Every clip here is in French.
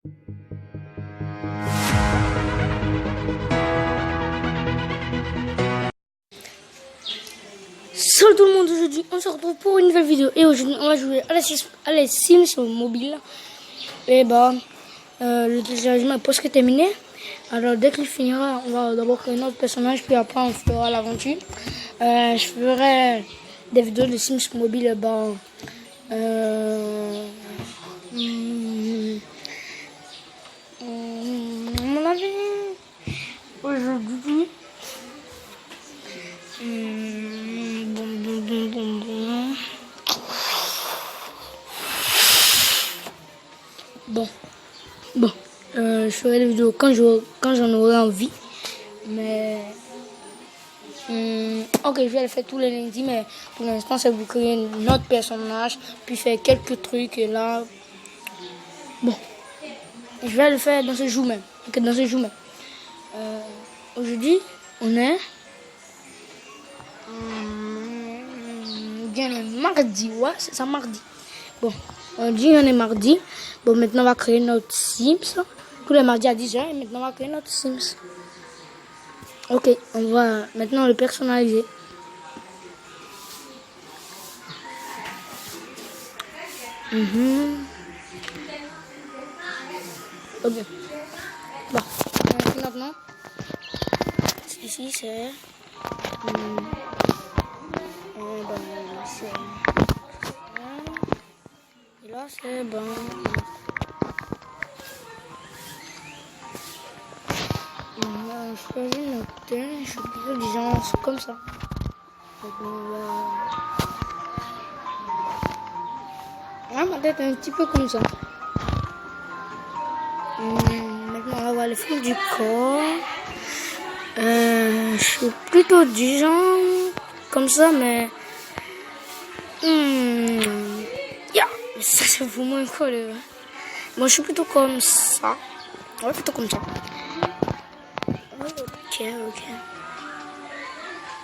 Salut tout le monde, aujourd'hui on se retrouve pour une nouvelle vidéo et aujourd'hui on va jouer à les Sims sur mobile. Et le téléchargement est presque terminé. Alors dès qu'il finira, on va d'abord créer notre personnage puis après on fera l'aventure. Je ferai des vidéos de Sims mobile. Mon avis aujourd'hui. Je ferai des vidéos quand j'en aurai envie. Mais ok, je vais le faire tous les lundis, mais pour l'instant c'est vous créer notre personnage, puis faire quelques trucs et là. Je vais le faire dans ce jour même. Ok, dans ce jour même. Aujourd'hui, on est bien le mardi, ouais, c'est ça, mardi. Bon, on dit on est mardi. Bon, maintenant on va créer notre Sims. Tous les mardis à 10h et maintenant on va créer notre Sims. Ok, on va maintenant le personnaliser. Ok. Bon, maintenant, ici c'est... Et là c'est bon. Je choisis notre thème, je suis plutôt du genre comme ça. Ma tête est un petit peu comme ça. Maintenant on va voir le fond du corps. Je suis plutôt du genre comme ça, mais ça c'est vraiment un quoi là. Moi je suis plutôt comme ça. Ouais, plutôt comme ça. Ok.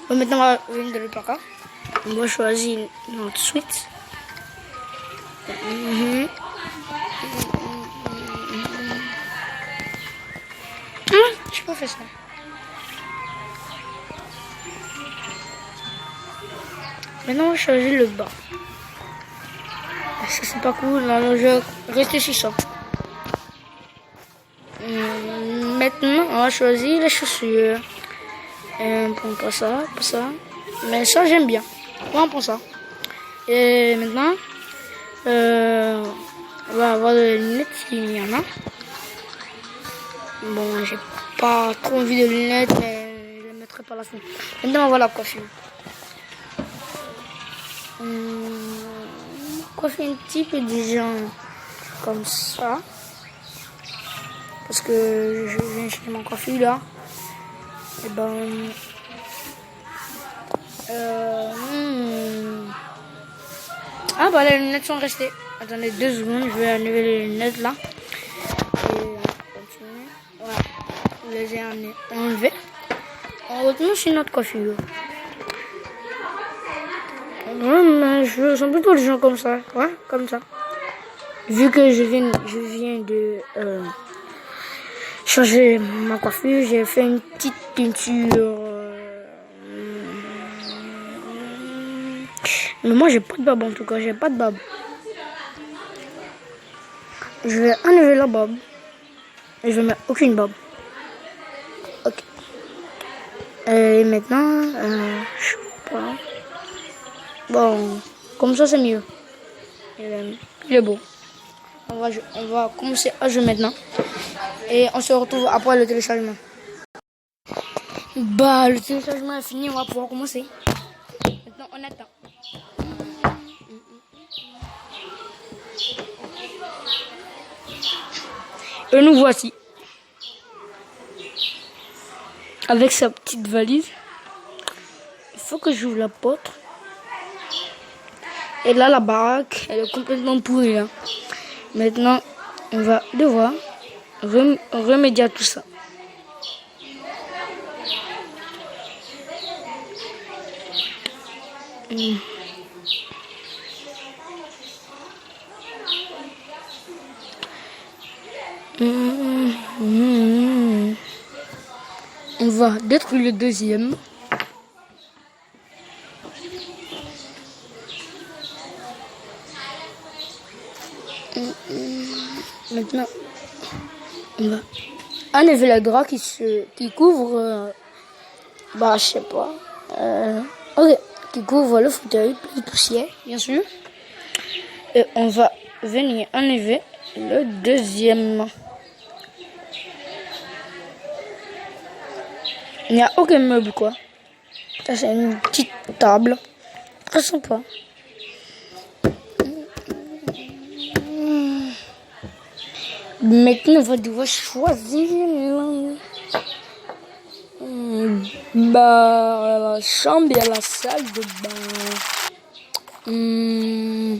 Bon, maintenant on va venir de l'autre placard. On va choisir notre suite. Je peux faire ça. Maintenant on va choisir le bas. Ça c'est pas cool, alors je vais rester sur ça. Maintenant on va choisir les chaussures. Pas ça. Mais ça j'aime bien. On prend ça. Et maintenant on va avoir des lunettes s'il y en a. Bon, j'ai pas trop envie de lunettes, mais je les mettrai par la suite. Maintenant on va la coiffure. Coiffer un petit peu du genre comme ça. Parce que je viens chez mon coiffure là. Et les lunettes sont restées. Attendez 2 secondes, je vais enlever les lunettes là. Et continuer. Voilà, je les ai enlevées. On retourne sur notre coiffure. Mais je sens plutôt les gens comme ça. Ouais, comme ça. Vu que je viens de changer ma coiffure, j'ai fait une petite peinture. Mais moi j'ai pas de barbe en tout cas, j'ai pas de barbe. Je vais enlever la barbe. Et je vais mettre aucune barbe. Ok. Et maintenant, je sais pas. Bon, comme ça c'est mieux. Il est beau. On va commencer à jouer maintenant. Et on se retrouve après le téléchargement. Le téléchargement est fini, on va pouvoir commencer. Maintenant on attend. Et nous voici. Avec sa petite valise. Il faut que j'ouvre la porte. Et là, la baraque, elle est complètement pourrie. Là. Maintenant, on va devoir remédier à tout ça. On va détruire le deuxième. Maintenant, on va enlever le drap qui couvre, je sais pas, ok, qui couvre le fauteuil, plus de poussière, bien sûr. Et on va venir enlever le deuxième. Il n'y a aucun meuble, quoi. Ça, c'est une petite table. Très sympa. Maintenant, on va devoir choisir la chambre et la salle de bain.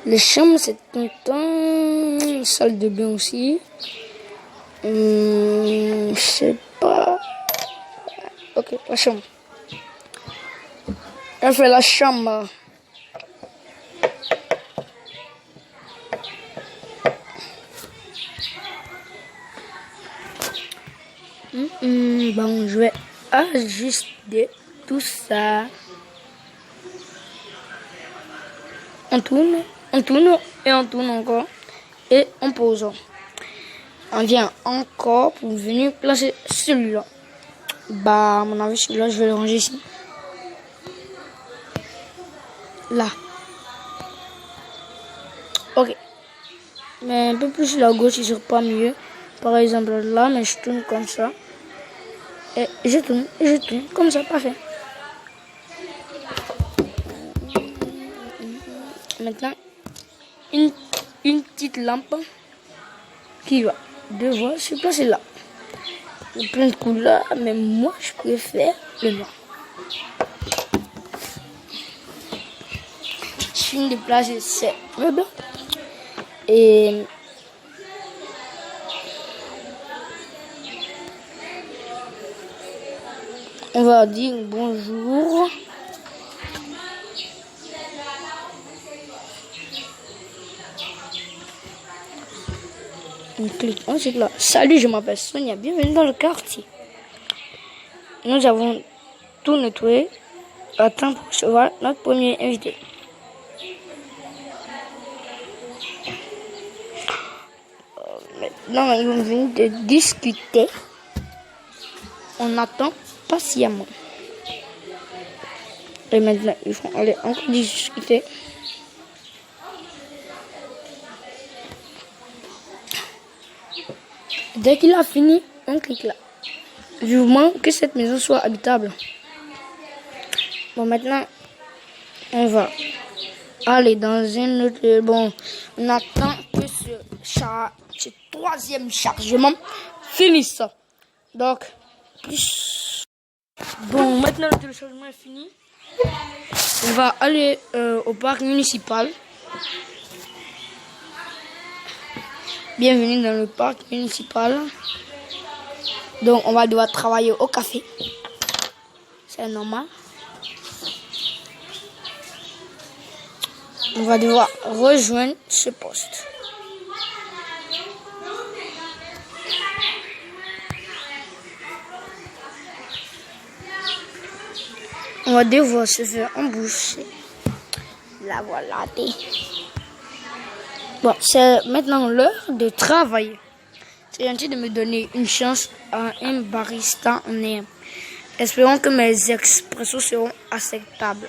La chambre, c'est content. La salle de bain aussi. Je sais pas. Ok, la chambre. On fait la chambre. Bon, je vais ajuster tout ça. On tourne et on tourne encore. Et on pose. On vient encore pour venir placer celui-là. À mon avis, celui-là, je vais le ranger ici. Là. Ok. Mais un peu plus la gauche, il sera pas mieux. Par exemple, là, mais je tourne comme ça. Et je tourne, comme ça, parfait. Maintenant, une petite lampe qui va devoir se placer là. Il y a plein de couleurs, mais moi, je préfère le noir. Je finis de placer ces meubles. Et on va dire bonjour. On clique ensuite là. Salut, je m'appelle Sonia. Bienvenue dans le quartier. Nous avons tout nettoyé. Attends pour recevoir notre premier invité. Maintenant, ils vont venir de discuter. On attend patiemment. Et maintenant, ils vont aller encore discuter. Dès qu'il a fini, on clique là. Vivement que cette maison soit habitable. Bon, maintenant, on va aller dans un autre... Bon, on attend que ce troisième chargement finisse. Donc, bon, maintenant le téléchargement est fini. On va aller au parc municipal. Bienvenue dans le parc municipal. Donc, on va devoir travailler au café. C'est normal. On va devoir rejoindre ce poste. On va devoir se faire embaucher. La voilà. Bon, c'est maintenant l'heure de travailler. C'est gentil de me donner une chance à un barista en air. Espérons que mes expressions seront acceptables.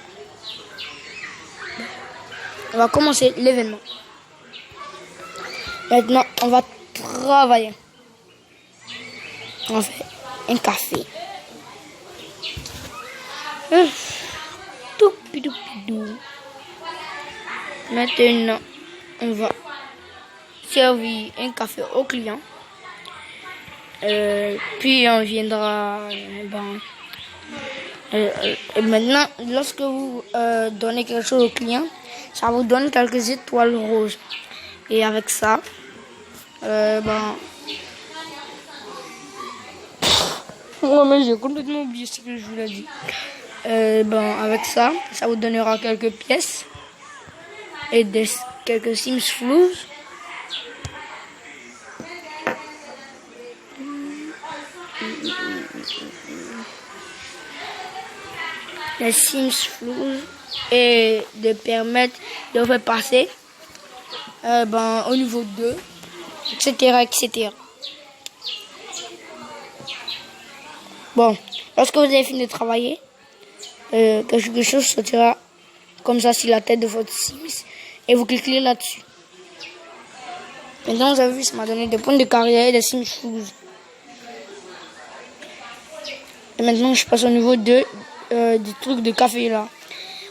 On va commencer l'événement. Maintenant, on va travailler. On fait un café. Tout pidou. Maintenant, on va servir un café au client. Puis on viendra. Et maintenant, lorsque vous donnez quelque chose au client, ça vous donne quelques étoiles roses. Et avec ça, moi, mais j'ai complètement oublié ce que je vous l'ai dit. Avec ça, ça vous donnera quelques pièces et quelques Sims Floues. les Sims Flou et de permettre de faire passer au niveau 2, etc., etc. Bon, lorsque vous avez fini de travailler, quelque chose sortira comme ça sur la tête de votre Sims et vous cliquez là-dessus. Maintenant, vous avez vu, ça m'a donné des points de carrière et des Sims Flou. Et maintenant, je passe au niveau 2 du truc de café là.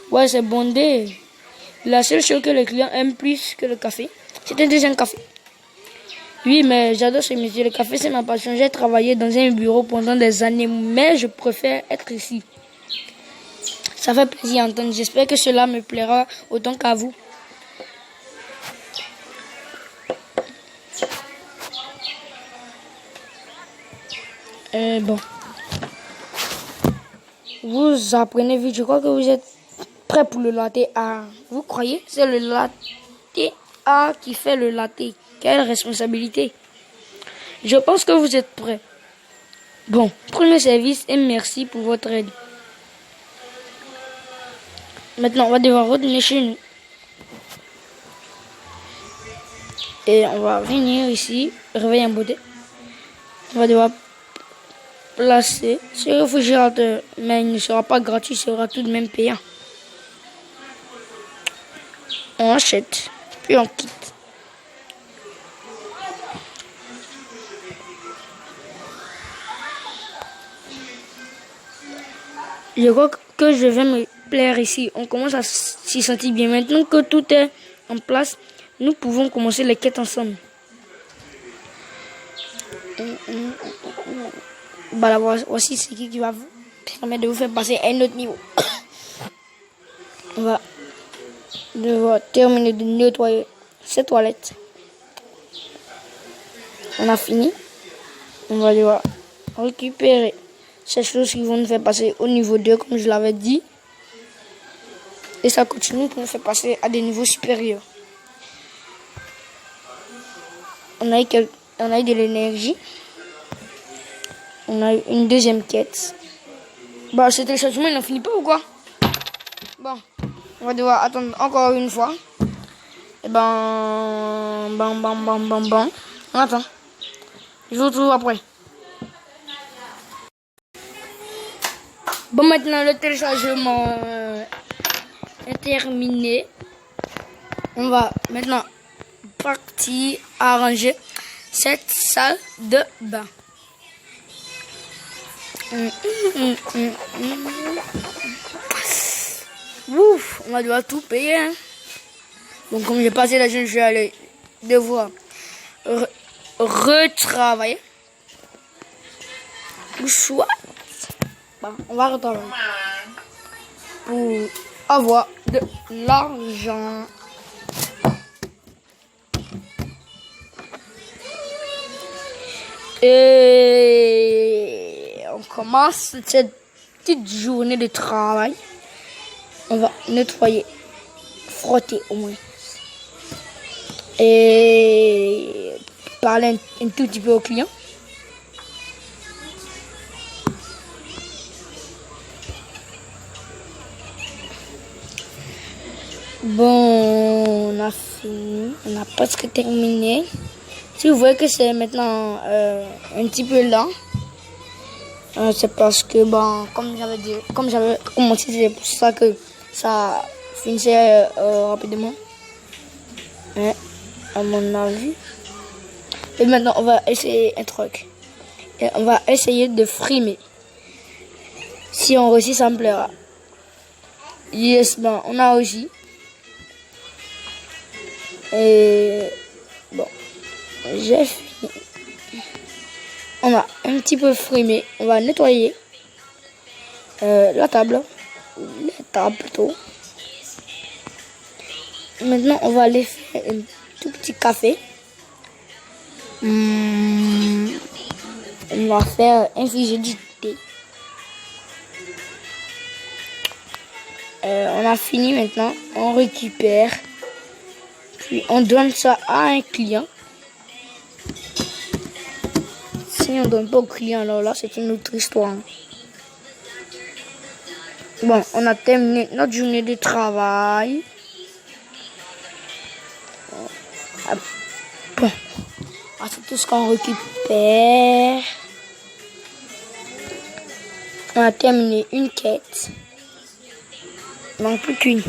Ouais, c'est bondé. La seule chose que le client aime plus que le café, c'est un deuxième café. Oui, mais j'adore ce métier. Le café, c'est ma passion. J'ai travaillé dans un bureau pendant des années, mais je préfère être ici. Ça fait plaisir à entendre. J'espère que cela me plaira autant qu'à vous. Bon. Vous apprenez vite. Je crois que vous êtes prêts pour le latte art. Vous croyez? C'est le latte art qui fait le latte. Quelle responsabilité. Je pense que vous êtes prêts. Bon, prenez service et merci pour votre aide. Maintenant, on va devoir retourner chez nous. Et on va venir ici, réveiller en beauté. On va devoir placer ce réfrigérateur, mais il ne sera pas gratuit, il sera tout de même payant. On achète, puis on quitte. Je crois que je vais me plaire ici. On commence à s'y sentir bien. Maintenant que tout est en place, nous pouvons commencer les quêtes ensemble. Voilà, voici ce qui va vous permettre de vous faire passer à un autre niveau. On va devoir terminer de nettoyer ces toilettes. On a fini. On va devoir récupérer ces choses qui vont nous faire passer au niveau 2, comme je l'avais dit. Et ça continue pour nous faire passer à des niveaux supérieurs. On a eu de l'énergie. On a eu une deuxième quête. Bah, ce téléchargement, il n'en finit pas ou quoi? Bon, on va devoir attendre encore une fois. Et on attend. Je vous retrouve après. Bon, maintenant le téléchargement est terminé. On va maintenant partir arranger cette salle de bain. Ouf, on va devoir tout payer. Hein. Donc comme j'ai passé la journée, je vais aller devoir retravailler. Ou soit, on va retravailler pour avoir de l'argent. Et on commence cette petite journée de travail. On va nettoyer, frotter au moins. Et parler un tout petit peu au client. Bon, on a fini, on a presque terminé. Si vous voyez que c'est maintenant un petit peu lent, c'est parce que comme j'avais commencé, c'est pour ça que ça finissait rapidement. Ouais, à mon avis. Et maintenant, on va essayer un truc. Et on va essayer de frimer. Si on réussit, ça me plaira. Yes, on a réussi. Et bon, j'ai fini. On a un petit peu frimé. On va nettoyer la table. Les tables plutôt. Maintenant, on va aller faire un tout petit café. On va faire infuser du thé. On a fini maintenant. On récupère. Puis on donne ça à un client. si on ne donne pas aux clients, alors là, c'est une autre histoire. Bon, on a terminé notre journée de travail. Bon, c'est tout ce qu'on récupère. On a terminé une quête. Il manque plus qu'une.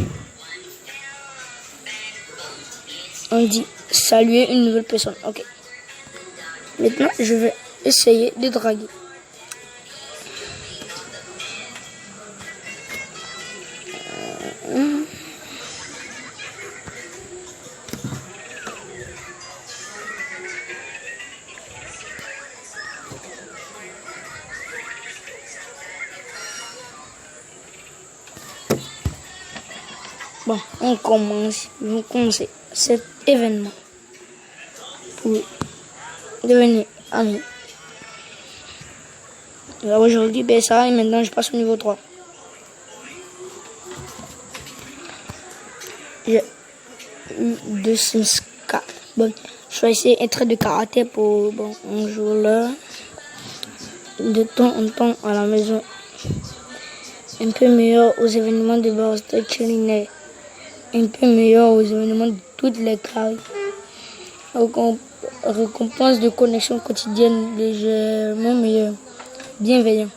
On dit saluer une nouvelle personne. Ok. Maintenant, je vais essayer de draguer. Bon, on commence cet événement pour devenir amis. Aujourd'hui, ben ça, et maintenant je passe au niveau 3. J'ai eu 2 Sims 4. Bon, je vais essayer un trait de caractère pour un jour là. De temps en temps à la maison. Un peu meilleur aux événements de birthday culinaire. Un peu meilleur aux événements de toutes les classes. Récompense de connexion quotidienne légèrement meilleure. Bienveillant.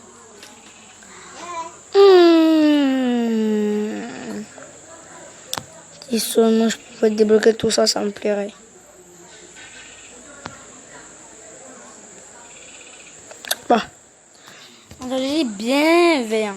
Si seulement je pouvais débloquer tout ça, ça me plairait. Bon. On va dire bienveillant.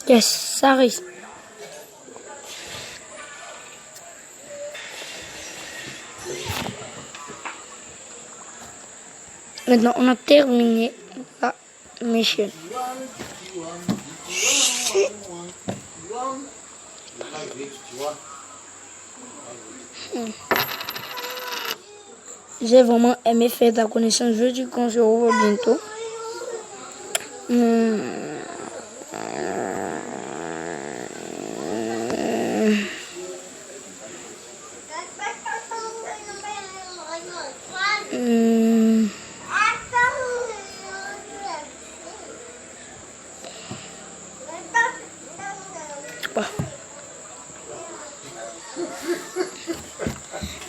Yes, ça arrive. Maintenant, on a terminé la mission. J'ai vraiment aimé faire ta connaissance. Je dis qu'on se revoit bientôt.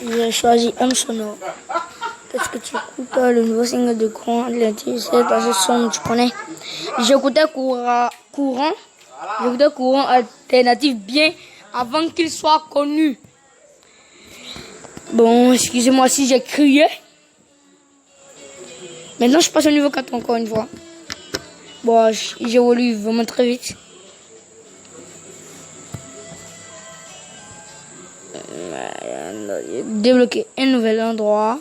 J'ai choisi M sonore. Qu'est-ce que tu écoutes? Le nouveau single de Courant Atlantique, c'est assez sombre, tu connais. J'écoutais Courant Alternatif bien avant qu'il soit connu. Bon, excusez-moi si j'ai crié. Maintenant, je passe au niveau 4 encore une fois. Bon, j'évolue vraiment très vite. Débloquer un nouvel endroit.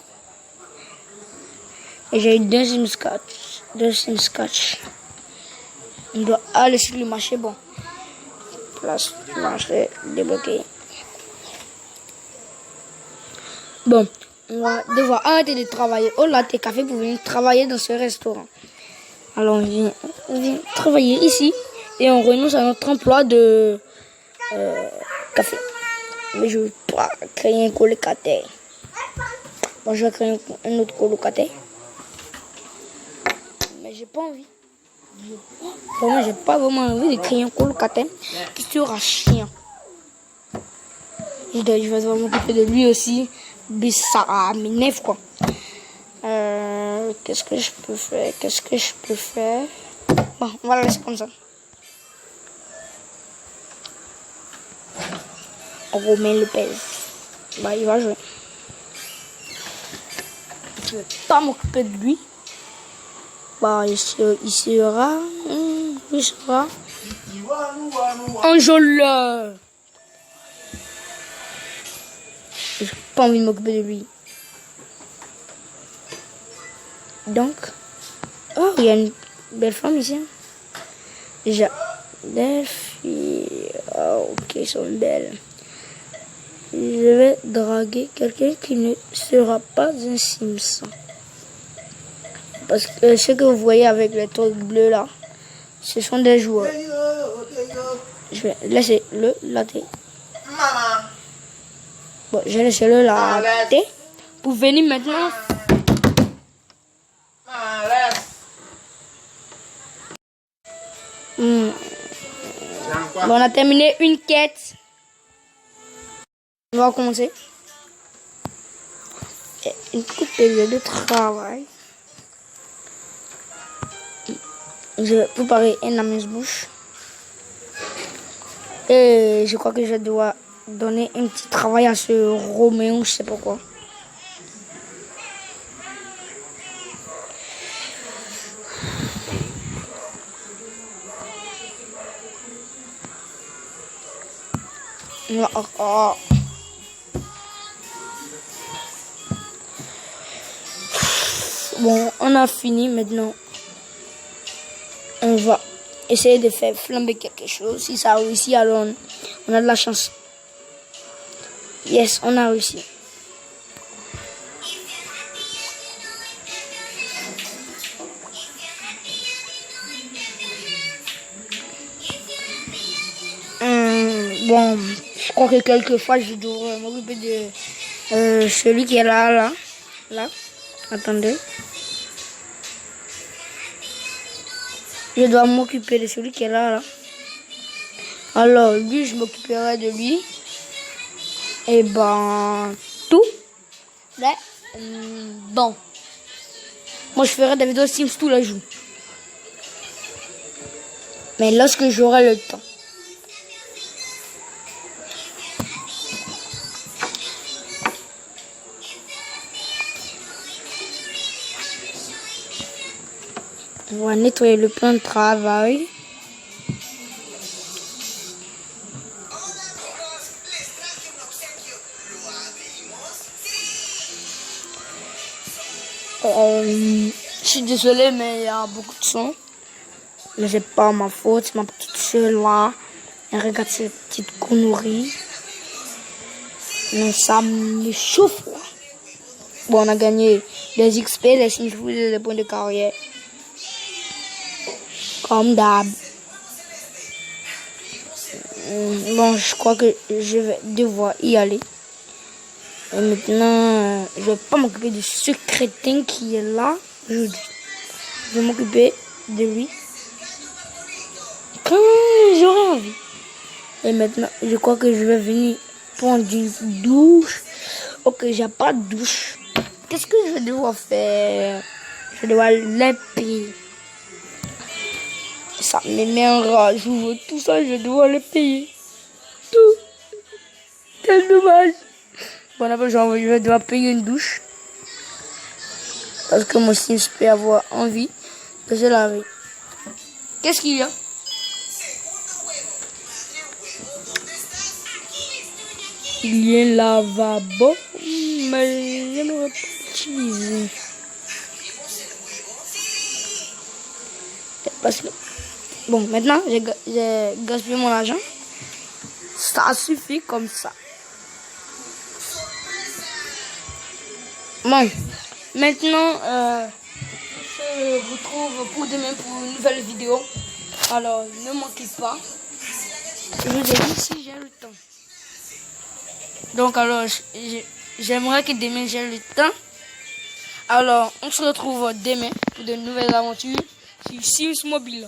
Et j'ai eu 2 Sims 4. On doit aller sur le marché. Bon. Place du marché débloqué. Bon. On va devoir arrêter de travailler au latte café pour venir travailler dans ce restaurant. Alors on vient travailler ici. Et on renonce à notre emploi de café. Mais je ne veux pas créer un colocataire. Bon, je vais créer un autre colocataire. Mais j'ai pas envie. Vraiment, j'ai pas vraiment envie de créer un colocataire qui sera chiant. Je vais vraiment m'occuper de lui aussi. Mais ça m'énerve quoi. Qu'est-ce que je peux faire? Bon, on va la laisser comme ça. Romain Lopez. Bah, il va jouer. Je vais pas m'occuper de lui. Bah, il sera. Anjola. J'ai pas envie de m'occuper de lui. Donc, oh, il y a une belle femme ici. Déjà, des filles. Oh, ok, elles sont belles. Je vais draguer quelqu'un qui ne sera pas un Sims. Parce que ce que vous voyez avec les trucs bleus là, ce sont des joueurs. Je vais laisser le latter. Bon, je vais laisser le latter pour venir maintenant. Bon, on a terminé une quête. On va commencer. Une courte période de travail. Je vais préparer un amuse-bouche. Et je crois que je dois donner un petit travail à ce Roméo, je sais pas quoi. Bon, on a fini maintenant. On va essayer de faire flamber quelque chose. Si ça réussit, alors on a de la chance. Yes, on a réussi. Bon, je crois que quelquefois je devrais m'occuper de celui qui est là. Attendez. Je dois m'occuper de celui qui est là. Alors, lui, je m'occuperai de lui. Et ben, tout. Là, bon. Moi, je ferai des vidéos Sims tous les jours. Mais lorsque j'aurai le temps. On va nettoyer le plan de travail. Je suis désolé, mais il y a beaucoup de son. Mais c'est pas ma faute, c'est ma petite soeur là. Elle regarde ces petites conneries. Mais ça me chauffe. Bon, on a gagné des XP, des signes, des points de carrière. Comme d'hab. Bon, je crois que je vais devoir y aller. Et maintenant, je vais pas m'occuper de ce crétin qui est là aujourd'hui. Je vais m'occuper de lui quand j'aurai envie. Et maintenant, je crois que je vais venir prendre une douche. Ok, j'ai pas de douche. Qu'est-ce que je vais devoir faire? Je vais devoir les payer. Ça me met en rage. J'ouvre tout ça, je dois le payer. Tout. Quel dommage. Bon, après, je vais devoir payer une douche. Parce que moi aussi, je peux avoir envie de se laver. Qu'est-ce qu'il y a? Il y a un lavabo, mais je n'aurais pas utilisé. Parce que bon, maintenant, j'ai gaspillé mon argent. Ça suffit comme ça. Bon, maintenant, je vous retrouve pour demain pour une nouvelle vidéo. Alors, ne manquez pas. Je vous ai dit si j'ai le temps. Donc, alors, j'aimerais que demain j'ai le temps. Alors, on se retrouve demain pour de nouvelles aventures sur Sims Mobile.